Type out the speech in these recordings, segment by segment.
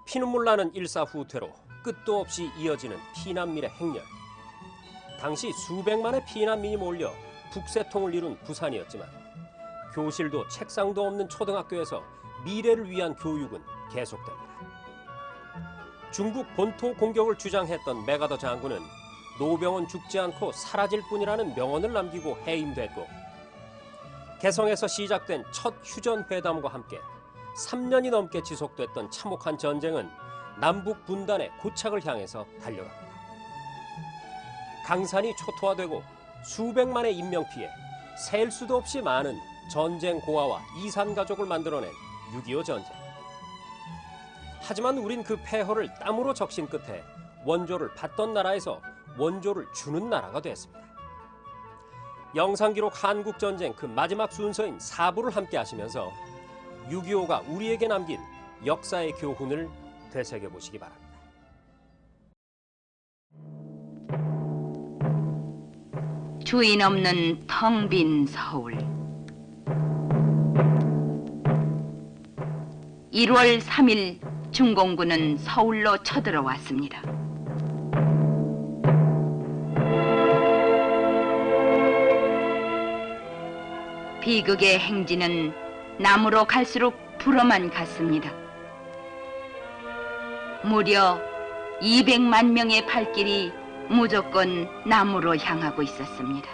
피눈물 나는 일사후퇴로 끝도 없이 이어지는 피난민의 행렬. 당시 수백만의 피난민이 몰려 북새통을 이룬 부산이었지만 교실도 책상도 없는 초등학교에서 미래를 위한 교육은 계속됩니다. 중국 본토 공격을 주장했던 메가더 장군은 노병은 죽지 않고 사라질 뿐이라는 명언을 남기고 해임됐고, 개성에서 시작된 첫 휴전회담과 함께 3년이 넘게 지속됐던 참혹한 전쟁은 남북 분단의 고착을 향해서 달려갑니다. 강산이 초토화되고 수백만의 인명피해, 셀 수도 없이 많은 전쟁 고아와 이산 가족을 만들어낸 6.25 전쟁. 하지만 우린 그 폐허를 땀으로 적신 끝에 원조를 받던 나라에서 원조를 주는 나라가 됐습니다. 영상기록 한국전쟁 그 마지막 순서인 4부를 함께 하시면서 6.25가 우리에게 남긴 역사의 교훈을 되새겨보시기 바랍니다. 주인 없는 텅 빈 서울. 1월 3일 중공군은 서울로 쳐들어왔습니다. 비극의 행진은 남으로 갈수록 불어만 갔습니다. 무려 200만 명의 발길이 무조건 남으로 향하고 있었습니다.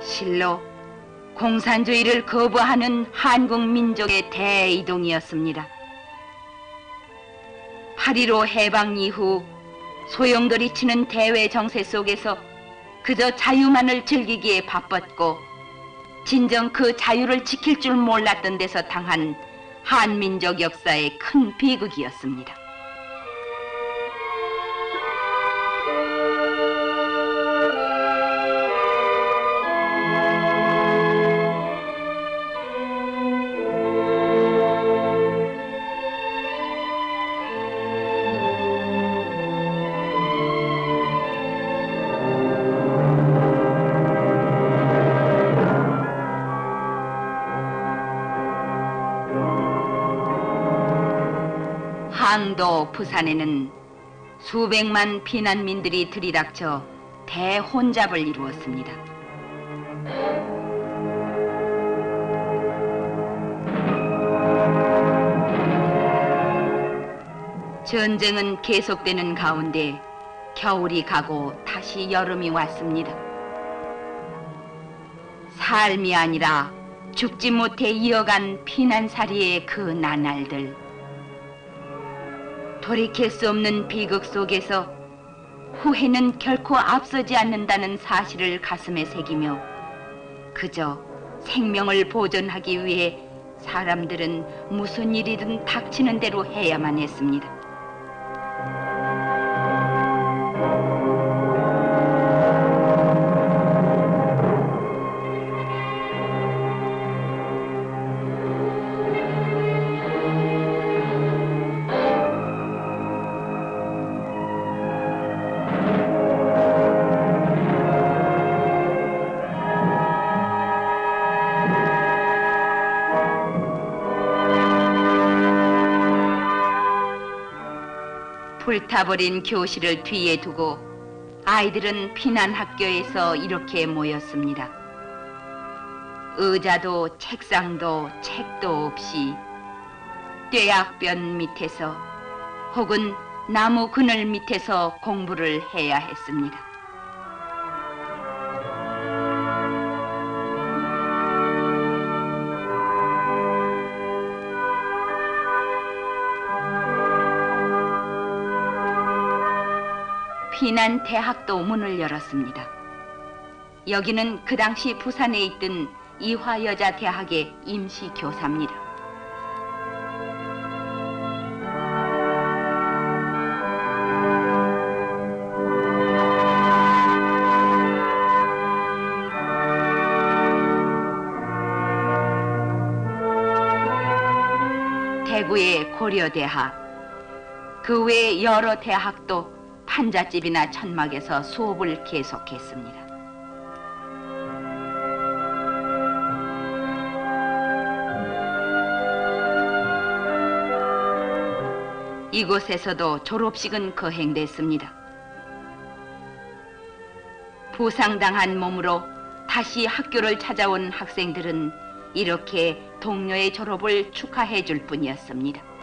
실로 공산주의를 거부하는 한국 민족의 대이동이었습니다. 8.15 해방 이후 소용돌이 치는 대외 정세 속에서 그저 자유만을 즐기기에 바빴고, 진정 그 자유를 지킬 줄 몰랐던 데서 당한 한민족 역사의 큰 비극이었습니다. 항도 부산에는 수백만 피난민들이 들이닥쳐 대혼잡을 이루었습니다. 전쟁은 계속되는 가운데 겨울이 가고 다시 여름이 왔습니다. 삶이 아니라 죽지 못해 이어간 피난살이의 그 나날들. 돌이킬 수 없는 비극 속에서 후회는 결코 앞서지 않는다는 사실을 가슴에 새기며 그저 생명을 보존하기 위해 사람들은 무슨 일이든 닥치는 대로 해야만 했습니다. 불타버린 교실을 뒤에 두고 아이들은 피난학교에서 이렇게 모였습니다. 의자도 책상도 책도 없이 뙤약변 밑에서 혹은 나무 그늘 밑에서 공부를 해야 했습니다. 피난 대학도 문을 열었습니다. 여기는 그 당시 부산에 있던 이화여자대학의 임시 교사입니다. 대구의 고려대학, 그 외 여러 대학도 판잣집이나 천막에서 수업을 계속했습니다. 이곳에서도 졸업식은 거행됐습니다. 부상당한 몸으로 다시 학교를 찾아온 학생들은 이렇게 동료의 졸업을 축하해 줄 뿐이었습니다.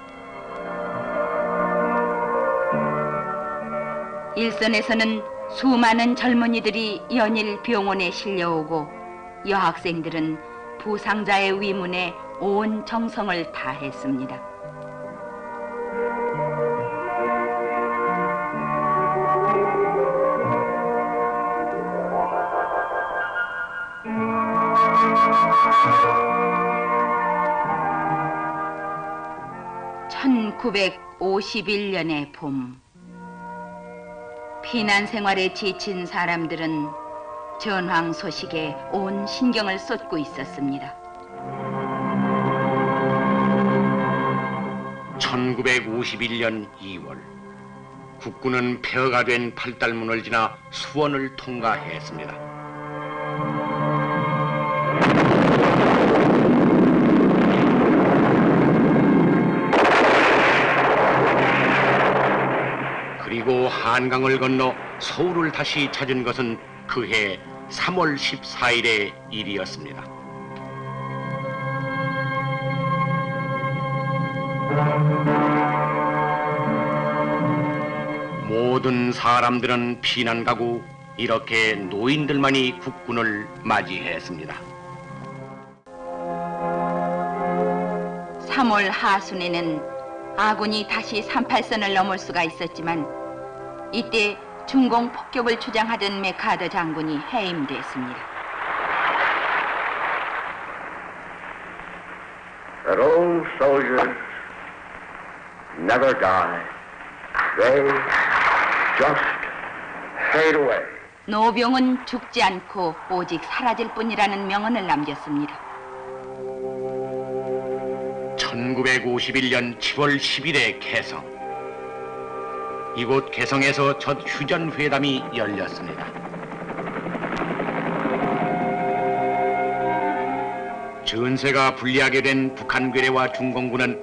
일선에서는 수많은 젊은이들이 연일 병원에 실려오고 여학생들은 부상자의 위문에 온 정성을 다했습니다. (1951년의) 봄, 피난 생활에 지친 사람들은 전황 소식에 온 신경을 쏟고 있었습니다. 1951년 2월, 국군은 폐허가 된 팔달문을 지나 수원을 통과했습니다. 그리고 한강을 건너 서울을 다시 찾은 것은 그해 3월 14일의 일이었습니다. 모든 사람들은 피난 가고 이렇게 노인들만이 국군을 맞이했습니다. 3월 하순에는 아군이 다시 38선을 넘을 수가 있었지만 이때 중공 폭격을 주장하던 메카더 장군이 해임됐습니다. That old soldiers never die. They just fade away. 노병은 죽지 않고 오직 사라질 뿐이라는 명언을 남겼습니다. 1951년 7월 10일의 개성. 이곳 개성에서 첫 휴전회담이 열렸습니다. 전세가 불리하게 된 북한 괴뢰와 중공군은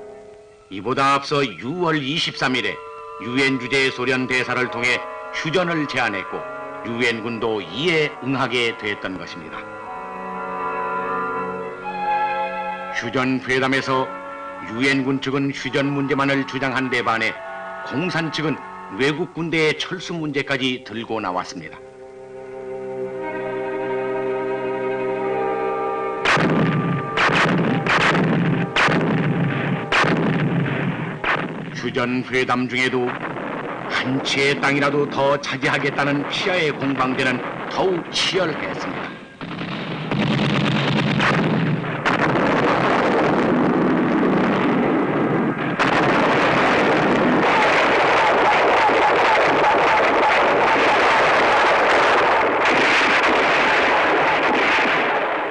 이보다 앞서 6월 23일에 유엔 주재 소련 대사를 통해 휴전을 제안했고 유엔군도 이에 응하게 됐던 것입니다. 휴전회담에서 유엔군 측은 휴전 문제만을 주장한 데 반해 공산 측은 외국 군대의 철수 문제까지 들고 나왔습니다. 휴전 회담 중에도 한 치의 땅이라도 더 차지하겠다는 피아의 공방대는 더욱 치열했습니다.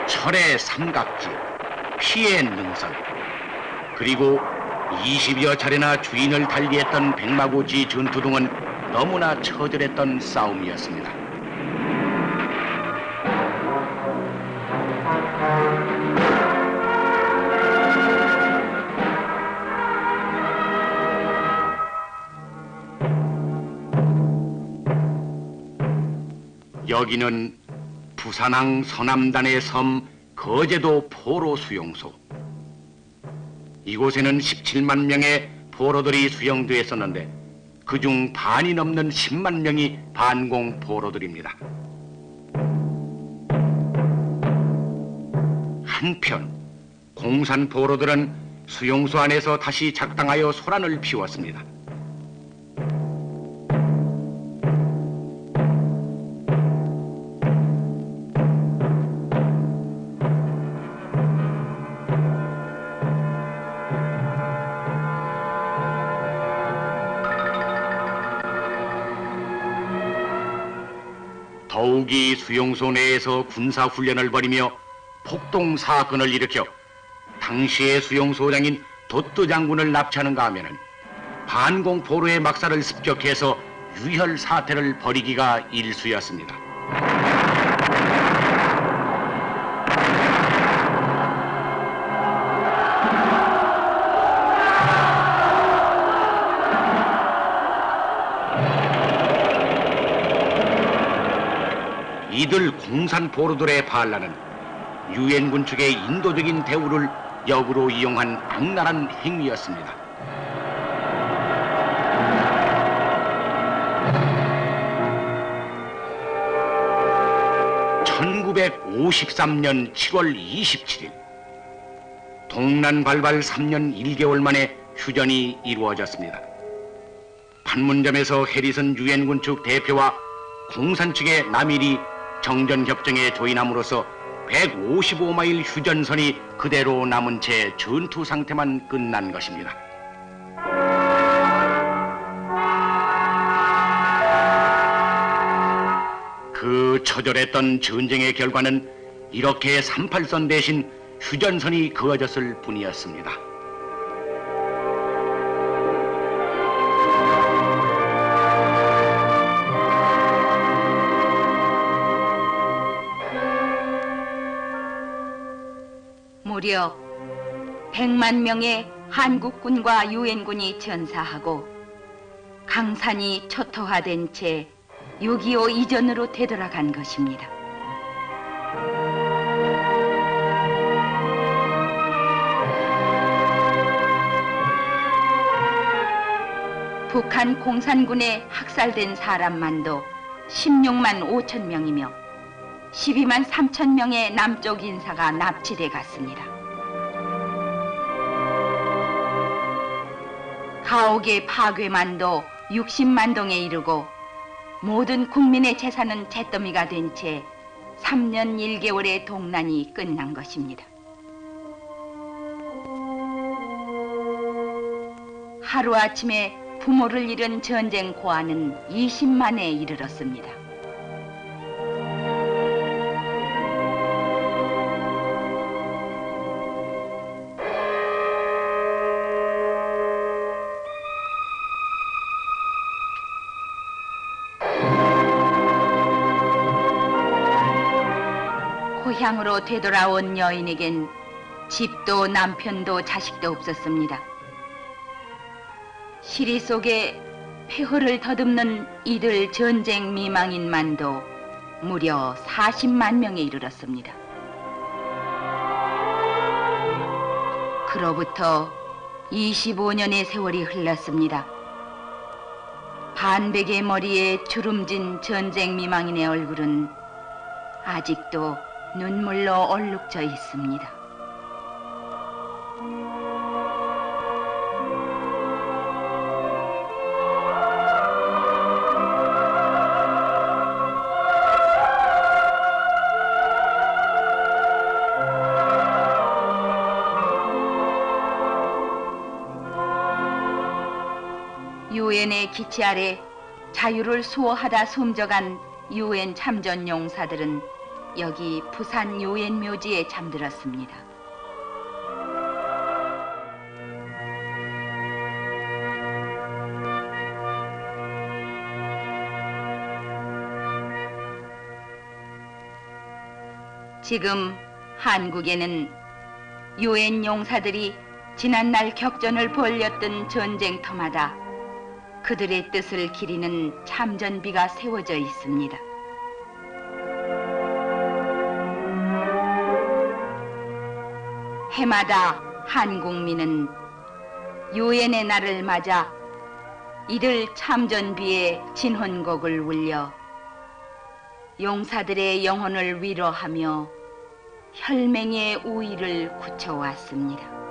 철의 삼각지, 피의 능선, 그리고 20여 차례나 주인을 달리했던 백마고지 전투 등은 너무나 처절했던 싸움이었습니다. 여기는 부산항 서남단의 섬 거제도 포로 수용소. 이곳에는 17만 명의 포로들이 수용되었었는데 그중 반이 넘는 10만 명이 반공 포로들입니다. 한편 공산 포로들은 수용소 안에서 다시 작당하여 소란을 피웠습니다. 더욱이 수용소 내에서 군사훈련을 벌이며 폭동 사건을 일으켜 당시의 수용소장인 도뜨 장군을 납치하는가 하면은 반공포로의 막사를 습격해서 유혈 사태를 벌이기가 일쑤였습니다. 이들 공산포로들의 반란은 유엔군 측의 인도적인 대우를 역으로 이용한 악랄한 행위였습니다. (1953년 7월 27일) 동란 발발 3년 1개월 만에 휴전이 이루어졌습니다. 판문점에서 해리슨 유엔군 측 대표와 공산 측의 남일이 정전협정에 조인함으로써 155마일 휴전선이 그대로 남은 채 전투 상태만 끝난 것입니다. 그 처절했던 전쟁의 결과는 이렇게 38선 대신 휴전선이 그어졌을 뿐이었습니다. 무려 100만 명의 한국군과 유엔군이 전사하고 강산이 초토화된 채 6.25 이전으로 되돌아간 것입니다. 북한 공산군에 학살된 사람만도 16만 5천 명이며 12만 3천 명의 남쪽 인사가 납치돼 갔습니다. 가옥의 파괴만도 60만 동에 이르고 모든 국민의 재산은 잿더미가 된 채 3년 1개월의 동란이 끝난 것입니다. 하루아침에 부모를 잃은 전쟁 고아는 20만에 이르렀습니다. 고향으로 되돌아온 여인에겐 집도 남편도 자식도 없었습니다. 시리 속에 폐허를 더듬는 이들 전쟁 미망인만도 무려 40만 명에 이르렀습니다. 그로부터 25년의 세월이 흘렀습니다. 반백의 머리에 주름진 전쟁 미망인의 얼굴은 아직도 눈물로 얼룩져 있습니다. 유엔의 기치 아래 자유를 수호하다 숨져간 유엔 참전 용사들은 여기 부산 유엔 묘지에 잠들었습니다. 지금 한국에는 유엔 용사들이 지난날 격전을 벌였던 전쟁터마다 그들의 뜻을 기리는 참전비가 세워져 있습니다. 해마다 한국민은 유엔의 날을 맞아 이들 참전비의 진헌곡을 울려 용사들의 영혼을 위로하며 혈맹의 우위를 굳혀왔습니다.